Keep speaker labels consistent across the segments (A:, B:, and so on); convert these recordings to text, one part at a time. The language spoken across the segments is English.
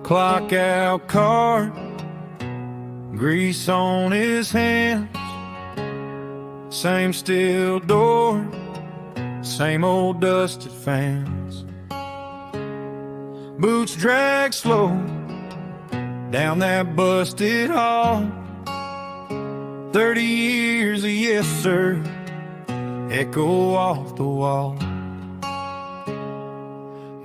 A: clock out card, grease on his hands, same steel door, same old dusted fans. Boots drag slow down that busted hall. 30 years of yes sir echo off the wall.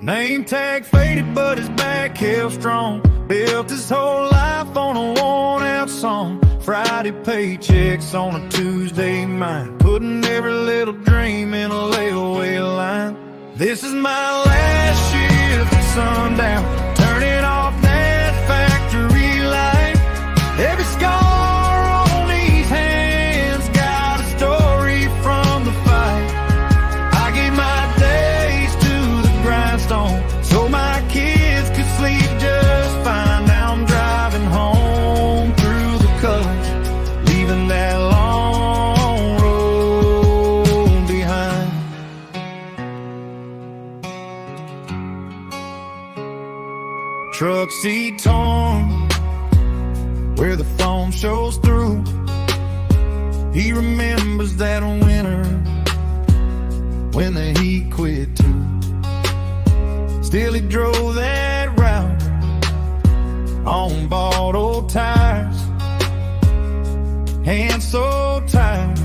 A: Name tag faded but his back held strong. Built his whole life on a worn out song. Friday paychecks on a Tuesday mind, putting every little dream in a layaway line. This is my last shift at sundown, turning off that factory light. Every scar on these hands got a story from the fight. I gave my days to the grindstone so my kids could sleep just fine. Now I'm driving home through the colors, leaving that long road behind. Truck seat torn where the foam shows through. He remembers that winter when the heat quit too. Still he drove that route on bought old tires, hands so tired,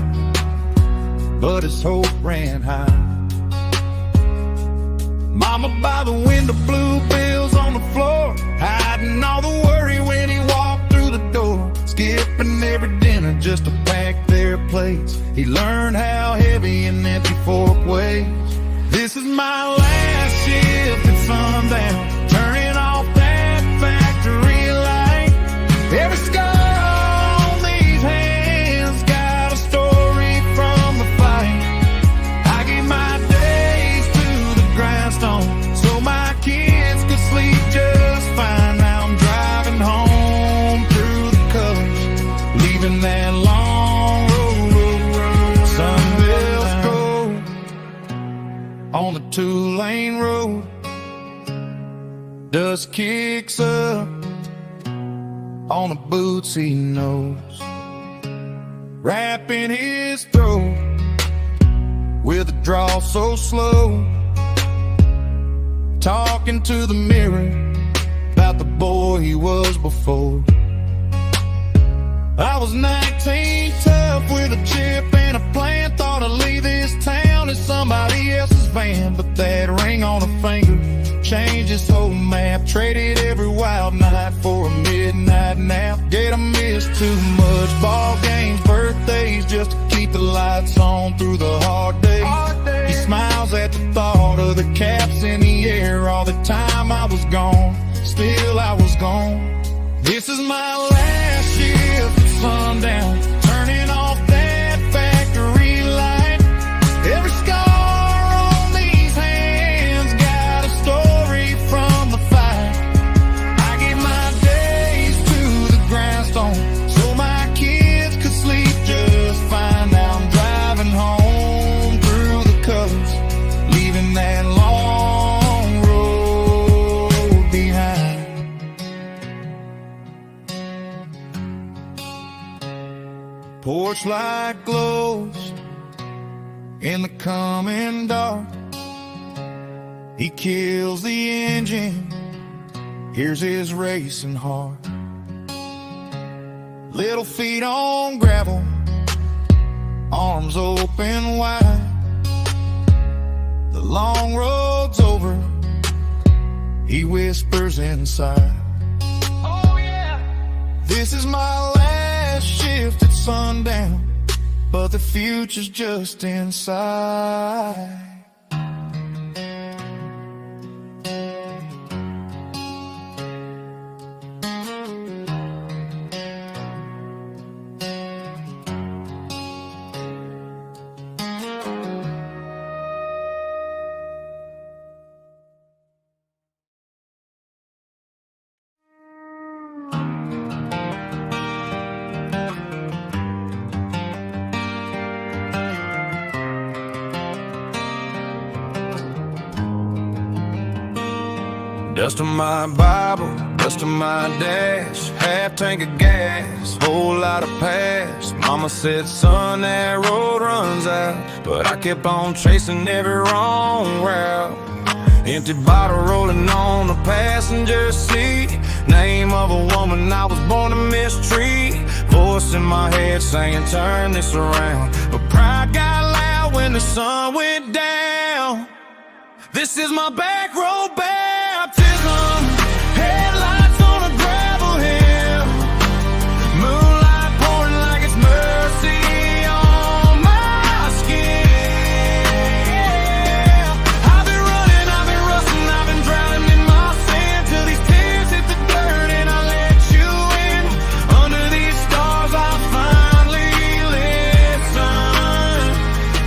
A: but his hope ran high. Mama by the window, blue bills on the floor, hiding all the worry when he walked through the door. Skipping every dinner just to pack their plates. He learned how heavy an empty fork weighs. This is my last shift at sundown, turning off that factory light. Every scar on these hands got a story from the fight. I gave my days to the grindstone so my kids could sleep just fine. Now I'm driving home through the colors, leaving that long road. Sunbells go on the 2-lane road. Dust kicks up on the boots he knows, wrapping his throat with a draw so slow. Talking to the mirror about the boy he was before. I was 19, tough with a chip and a plan. Thought I'd leave this town in somebody else's van, but that ring on a finger changed his whole map. Traded every wild night for a midnight nap. Get I missed too much, ball games, birthdays, just to keep the lights on through the hard days. He smiles at the thought of the caps in the air. All the time I was gone, still I was gone. This is my last shift at sundown, turning off that factory light. Every scar on these hands got a story from the fight. I gave my days to the grindstone so my kids could sleep just fine. Now I'm driving home through the colors, leaving that long road behind. Porch light glows in the coming dark. He kills the engine, here's his racing heart. Little feet on gravel, arms open wide. The long road's over, he whispers inside. Oh yeah, this is my last shift at sundown, but the future's just inside. Dust on my Bible, Rest of my dash, half tank of gas, whole lot of past. Mama said, son, that road runs out, but I kept on chasing every wrong route. Empty bottle rolling on the passenger seat. Name of a woman I was born to mistreat. Voice in my head saying, turn this around. But pride got loud when the sun went down. This is my back road baptism. Headlights on a gravel hill. Moonlight pouring like it's mercy on my skin. I've been running, I've been rusting, I've been drowning in my sin till these tears hit the dirt and I let you in. Under these stars I finally listen.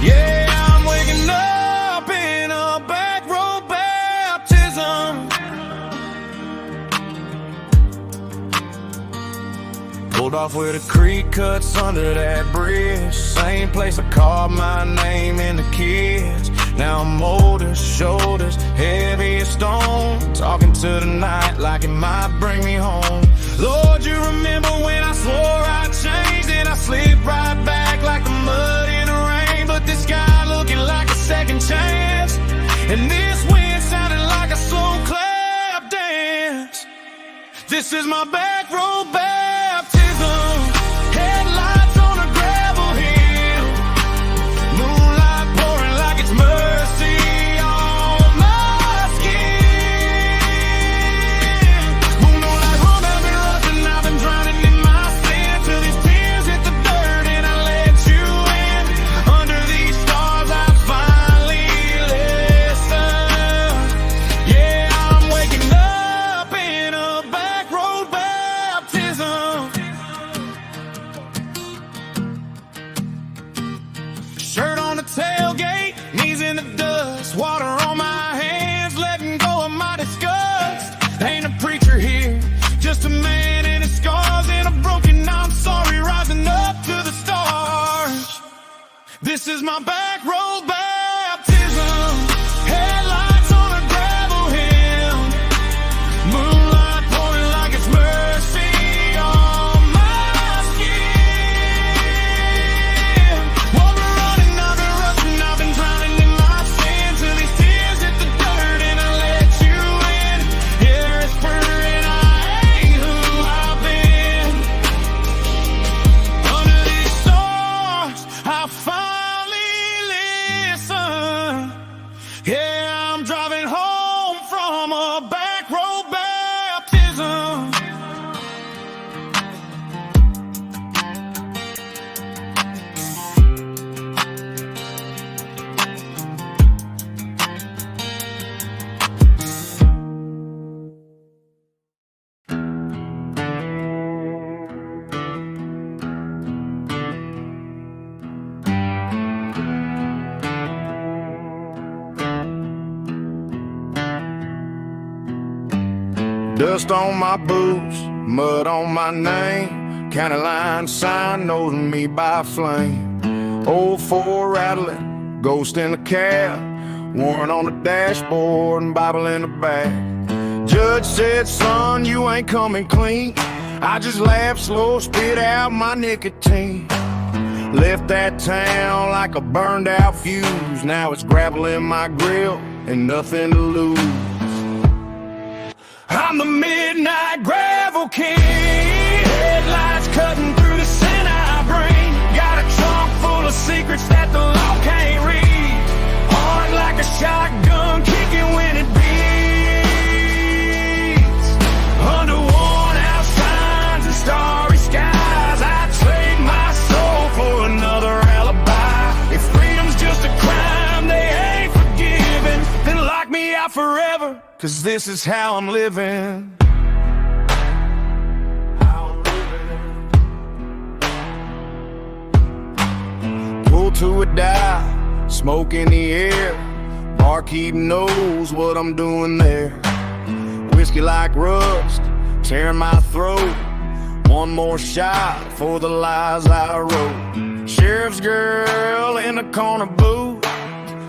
A: Yeah, I'm waking up in a back road baptism. Pulled off where the creek cuts under that bridge. Same place I called my name and the kids. Now I'm older, shoulders heavy as stone. Talking to the night like it might bring me home. Lord, you remember when I swore I'd change, and I slipped right back like the mud in the rain. But this guy looking like a second chance, and this wind sounded like a slow clap dance. This is my back road baptism. Headlights on a gravel hill. Moonlight pouring like it's mercy on my skin. Moonlight home, I've been rushing, I've been drowning in my sin till these tears hit the dirt and I let you in. Under these stars I finally listen. Yeah, I'm waking up in a back road baptism. Shirt on the tailgate, knees in the dust, water on my hands, letting go of my disgust. Ain't a preacher here, just a man in his scars and a broken I'm sorry rising up to the stars. This is my back road baptism. Headlights on a gravel hill. Moonlight pouring like it's mercy on my skin. I've been running, I've been rushing, I've been drowning in my sin till these tears hit the dirt and I let you in. Yeah, it's and I ain't who I've been. Under these stars, I finally listen. Yeah, I'm driving home from a back road baptism. Dust on my boots, mud on my name. County line sign knows me by flame. Old four rattling, ghost in the cab. Warrant on the dashboard and Bible in the back. Judge said, son, you ain't coming clean. I just laughed slow, spit out my nicotine. Left that town like a burned out fuse. Now it's gravel in my grill and nothing to lose. I'm the midnight gravel king. Headlights cutting through the sin I bring. Got a trunk full of secrets that the law can't read. Heart like a shotgun kicking when it beats. Under worn out signs and starry skies, I trade my soul for another alibi. If freedom's just a crime they ain't forgiven, then lock me out forever, 'cause this is how I'm living. Pull to a dive, smoke in the air. Barkeep knows what I'm doing there. Whiskey like rust, tearing my throat. One more shot for the lies I wrote. Sheriff's girl in the corner booth.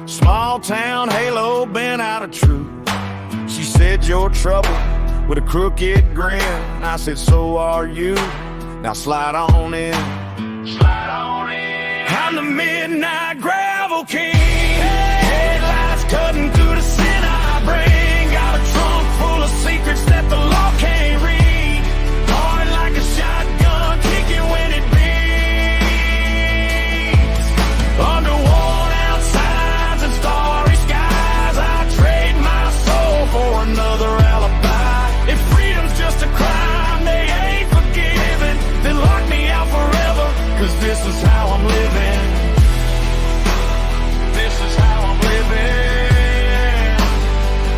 A: Small town halo been out of truth. She said your trouble with a crooked grin. I said, so are you, now slide on in. Slide on in. I'm the midnight gravel king. Headlights cutting through the sin I bring. Got a trunk full of secrets that the law can't read. Hard like a shotgun, kicking when it beats. Under worn out signs and starry skies, I trade my soul for another alibi. If freedom's just a crime they ain't forgiven, then lock me out forever, 'cause this is how I'm living. This is how I'm living.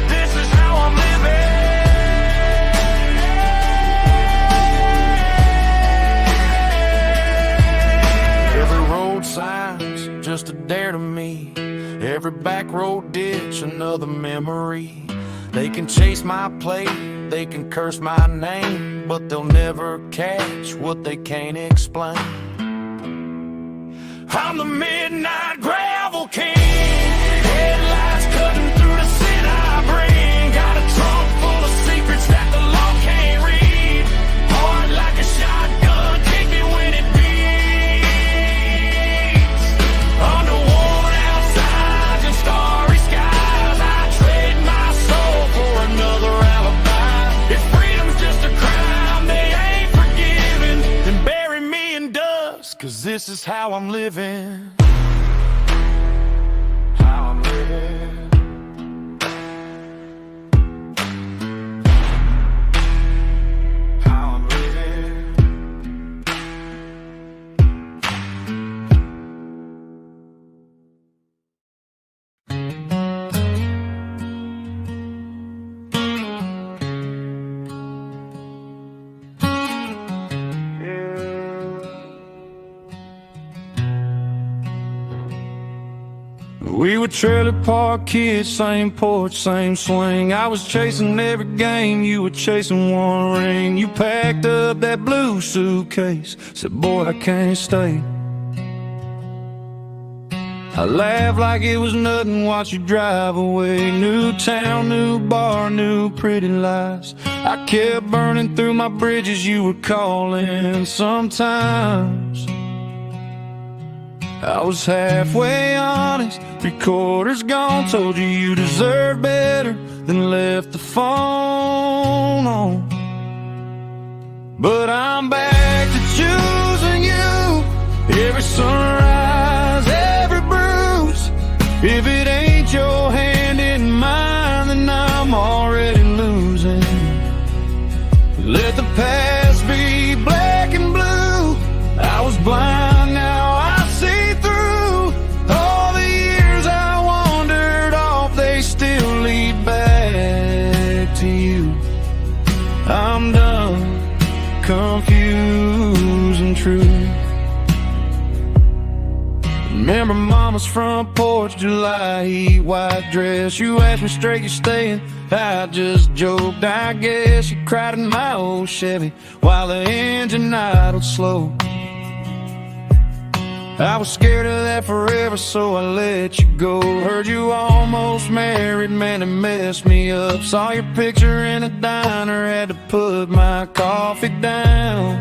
A: This is how I'm living. Every road sign's just a dare to me. Every back road ditch another memory. They can chase my plate, they can curse my name, but they'll never catch what they can't explain. I'm the midnight gravel king. Headlights cutting through the sin I bring. Got a trunk full of secrets that the law can't read. Hard like a shotgun, kick me when it beats. Under worn out signs and starry skies, I trade my soul for another alibi. If freedom's just a crime they ain't forgiven, then bury me in dust, 'cause this is how I'm living. How I'm living. How I'm living. We were trailer park kids, same porch, same swing. I was chasing every game, you were chasing one ring. You packed up that blue suitcase, said, boy, I can't stay. I laughed like it was nothing, watched you drive away. New town, new bar, new pretty lights. I kept burning through my bridges, you were calling. Sometimes I was halfway honest, 3/4 gone. Told you you deserve better, then left the phone on. But I'm back to choosing you. Every sunrise, every bruise. If it ain't your hand in mine, then I'm already losing. Let the past be black and blue. I was blind, now I see through. All the years I wandered off, they still lead back to you. I'm done, confused and true. Remember mama's front porch, July heat, white dress. You asked me straight, you staying? I just joked, I guess. You cried in my old Chevy while the engine idled slow. I was scared of that forever, so I let you go. Heard you almost married, man, it messed me up. Saw your picture in a diner, had to put my coffee down.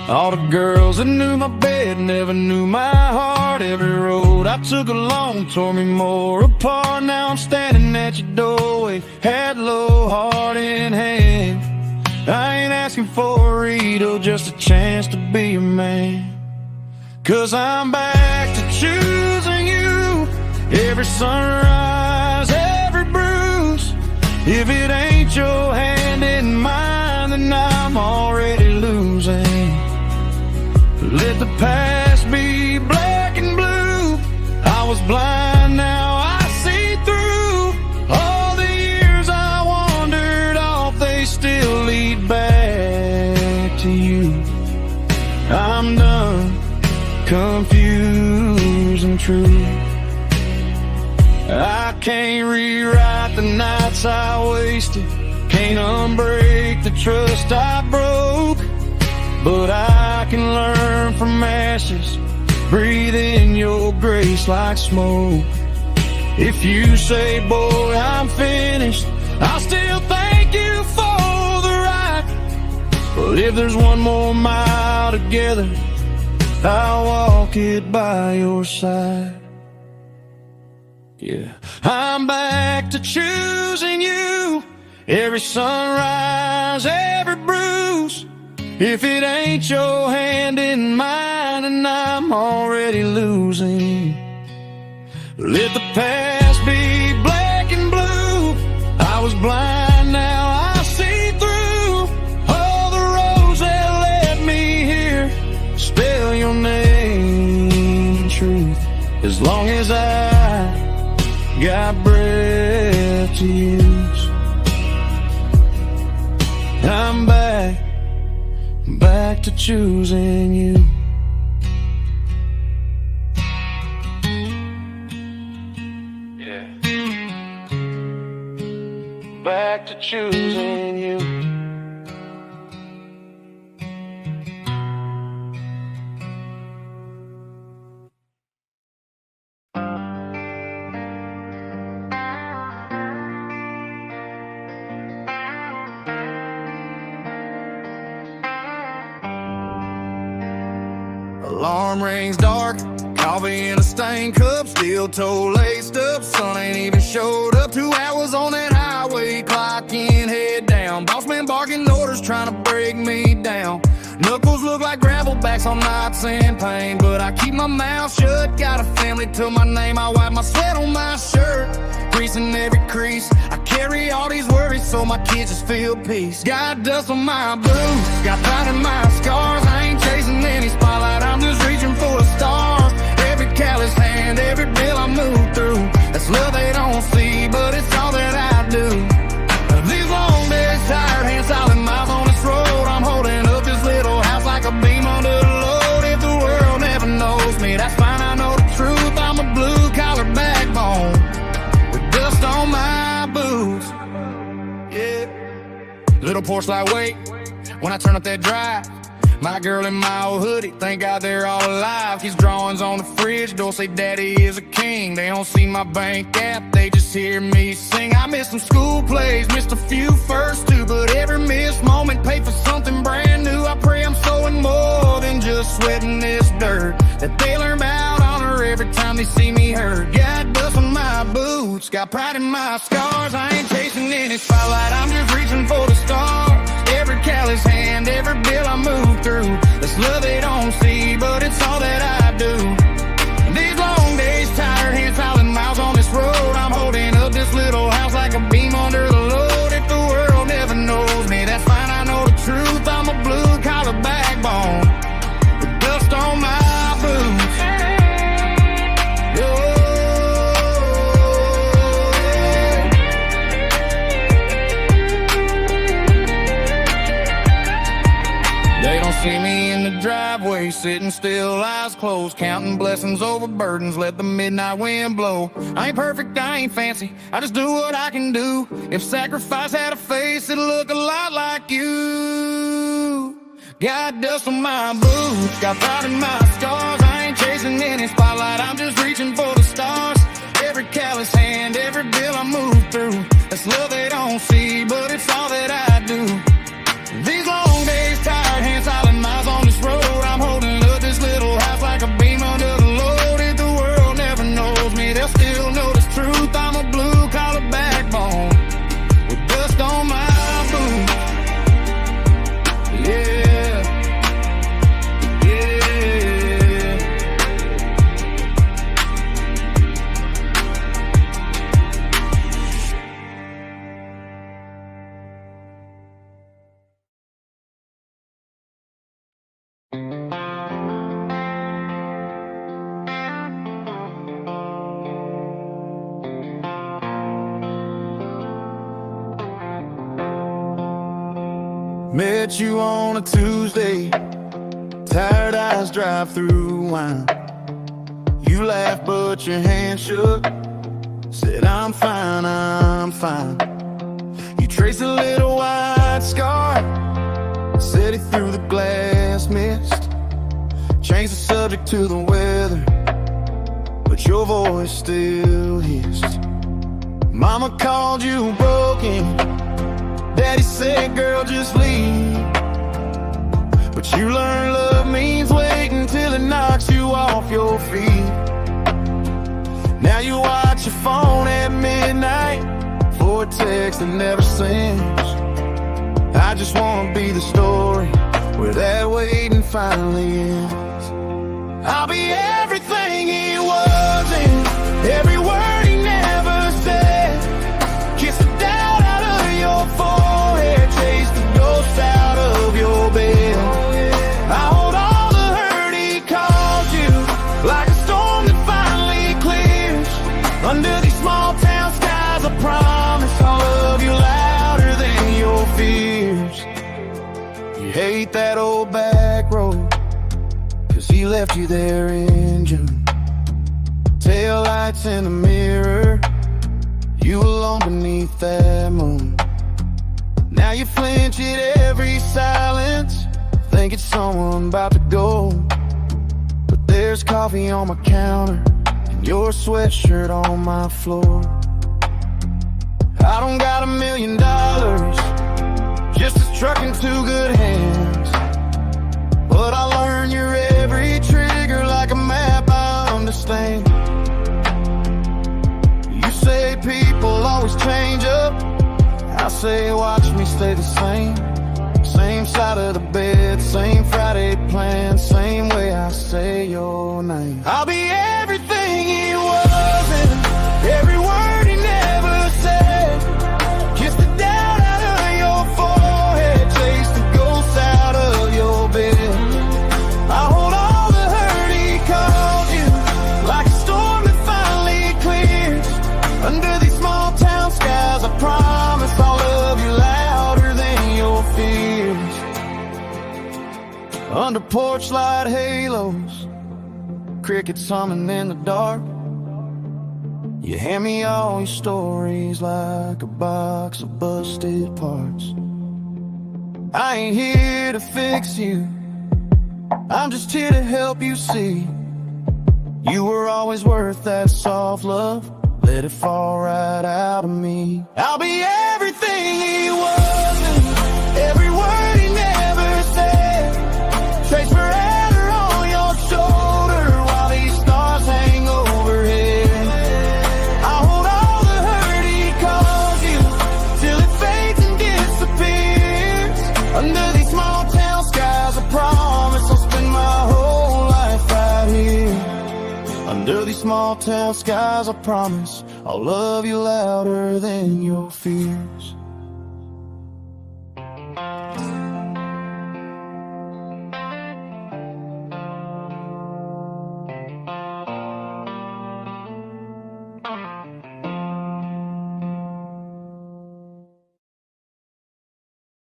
A: All the girls that knew my bed never knew my heart. Every road I took along tore me more apart. Now I'm standing at your doorway, head low, heart in hand. I ain't asking for a Rito, just a chance to be a man. 'Cause I'm back to choosing you. Every sunrise, every bruise. If it ain't your hand in mine, then I'm already losing. Let the past be black and blue. I was blind, now I see through. All the years I wandered off, they still lead back to you. I'm done, confused and true. I can't rewrite the nights I wasted, can't unbreak the trust I broke. But I can learn from ashes, breathe in your grace like smoke. If you say, boy, I'm finished, I'll still if there's one more mile together, I'll walk it by your side. Yeah, I'm back to choosing you. Every sunrise, every bruise. If it ain't your hand in mine, and I'm already losing. Let the past be black and blue. I was blind, now I see through. All the roads that led me here spell your name in truth. As long as I got breath to use, I'm back to choosing you. Yeah, back to choosing you. Alarm rings dark, coffee in a stained cup, steel toe laced up, sun ain't even showed up. 2 hours on that highway, clock in, head down. Boss man barking orders, trying to break me down. Knuckles look like gravel backs on nights in pain, but I keep my mouth shut. Got a family to my name, I wipe my sweat on my shirt, greasing every crease. I carry all these worries so my kids just feel peace. Got dust on my boots, got pride in my scars. I ain't chasing any spotlight, I'm just reaching for the stars. Every callous hand, every bill I move through, that's love they don't see, but it's all that I do. These long days, tired hands, silent miles on this road. I'm holding up this little house like a beam under the load. If the world never knows me, that's fine, I know the truth. I'm a blue-collar backbone with dust on my boots. Yeah, little porch light wait when I turn up that drive. My girl in my old hoodie, thank God they're all alive. These drawings on the fridge door say daddy is a king. They don't see my bank app, they just hear me sing. I missed some school plays, missed a few first two, but every missed moment paid for something brand new. I pray I'm sowing more than just sweating this dirt, that they learn about honor every time they see me hurt. Got dust on my boots, got pride in my scars. I ain't chasing any spotlight, I'm just reaching for the stars. Every callous hand, every bill I move through, this love they don't see, but it's all that I do. These long days, tired hands, silent miles on this road. I'm holding up this little house like a beam under the load. If the world never knows me, that's fine, I know the truth. I'm a blue-collar backbone with dust on my boots. They don't see me in the driveway, sitting still, eyes closed, counting blessings over burdens, let the midnight wind blow. I ain't perfect, I ain't fancy, I just do what I can do. If sacrifice had a face, it'd look a lot like you. Got dust on my boots, got pride in my scars. I ain't chasing any spotlight, I'm just reaching for the stars. Every callous hand, every bill I move through, that's love they don't see, but it's all that I do. These long days, tired hands, silent miles on this road. I'm holding up this little house like a beam under the load. If the world never knows me, they'll still know the truth. I'm a blue-collar backbone with dust on my boots. Yeah, yeah. Met you on a Tuesday, tired eyes drive through wine. You laughed but your hand shook, said I'm fine, I'm fine. You traced a little white scar, said it through the glass mist. Changed the subject to the weather, but your voice still hissed. Mama called you broken, Daddy said, girl, just leave. But you learn love means waiting till it knocks you off your feet. Now you watch your phone at midnight for a text that never sends. I just wanna be the story where that waiting finally ends. I'll be everything he wasn't, every word he never said. Kiss the doubt out of your forehead, chase the ghost out of your bed. I hold all the hurt he caused you, like a storm that finally clears. Under these small town skies, I promise I'll love you louder than your fears. You hate that old back road, 'cause he left you there in June. Tail lights in the mirror, you alone beneath that moon. Now you flinch at every silence, think it's someone about to go. But there's coffee on my counter and your sweatshirt on my floor. I don't got $1 million, just a truck in two good hands. But I learn your every trigger like a map I understand. You say people always change up, I say watch me stay the same. Same side of the bed, same Friday plan, same way I say your name. I'll be everything he wasn't, every word he never said. Kiss the doubt out of your forehead, chase the ghosts out of your bed. I hold all the hurt he caused you, like a storm that finally clears. Under these small town skies, I promise I'll love you louder than your fears. Under porch light halos, crickets humming in the dark. You hand me all your stories like a box of busted parts. I ain't here to fix you, I'm just here to help you see. You were always worth that soft love, let it fall right out of me. I'll be everything he wasn't, every word he never said. Trace forever on your shoulder while these stars hang overhead. I hold all the hurt he caused you till it fades and disappears. Under these small town skies, I promise I'll spend my whole life right here. Under these small town skies, I promise I'll love you louder than your fears.